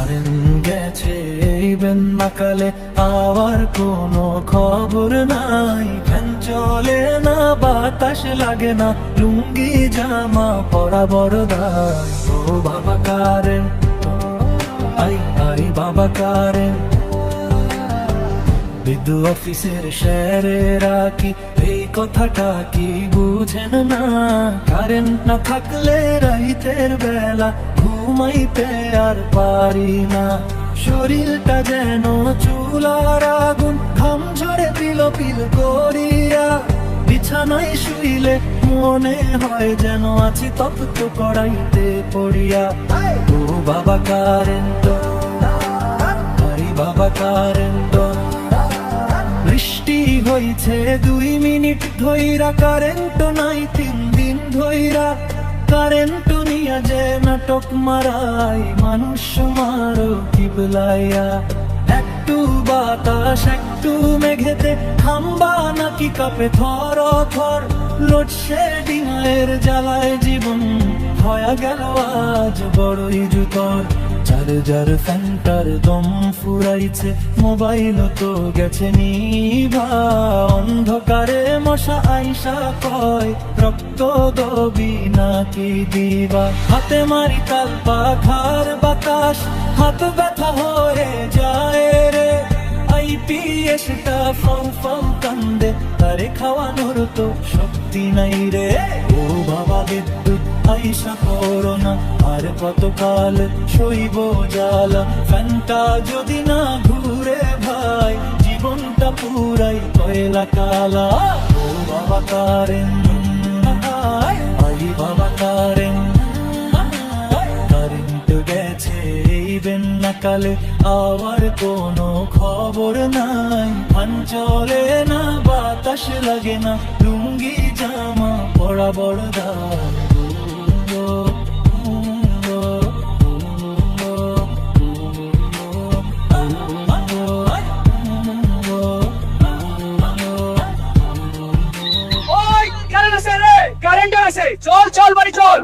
Current গেছে এই বেন্নাকালে, আবার কোনো খবর নাই। ফ্যান চলে না, বাতাস লাগে না, লুঙ্গি জামা পরা বড় দায়। ও বাবা কারেন্ট, আই আই বাবা কারেন্ট। বিদ্যুৎ অফিসের স্যারে রাখি এই কথাটা কি বুঝেন না? কারেন্ট না থাকলে রাইতের বেলা ঘুমাইতে আর পারি না। শরীরটা যেন চুলার আগুন, ঘাম ঝরে পিল পিল করিয়া। বিছানায় শুইলে মনে হয় যেন আছি তপ্ত কড়াইতে পড়িয়া। ও বাবা কারেন্ট, আই বাবা কারেন্ট। বৃষ্টি হইছে 2 মিনিট ধইরা, কারেন্ট নাই 3 দিন ধইরা। কারেন্ট নিয়া যে নাটক মারাই, মানুষ মারো কিবলাইয়া। একটু বাতাস একটু মেঘেতে, থাম্বা নাকি কাপে থর থর। লোডশেডিং এর জ্বালায় জীবন হয়ে গেল আজ বড়ই জুতর। চার্জার ফ্যানটার দম ফুরাইছে, মোবাইল তো গেছে নিভা। অন্ধকারে মশা আইসা কয়, রক্ত দবি নাকি দিবা। হাতে মারি তাল পাখার বাতাস, হাত ব্যথা হয়ে যায় রে। আইপিএসটা ফাউ ফাউ কান্দে, তারে খাওয়ানোর তো শক্তি নাই রে। ও বাবা বিদ্যুৎ আইসা করোনা, আর কতকাল সইব জ্বালা। ফ্যানটা যদি না ঘুরে ভাই, জীবনটা পুরাই কয়লা কালা। ও বাবা কারেন্ট, আই বাবা কারেন্ট। কারেন্ট গেছে এই বেন্নাকালে, আবার কোনো খবর নাই। ফ্যান চলে না, বাতাস লাগে না, লুঙ্গি জামা পরা বড় দায়। কারেন্ট আছে রে, কারেন্ট আছে, চল চল বাড়ি চল।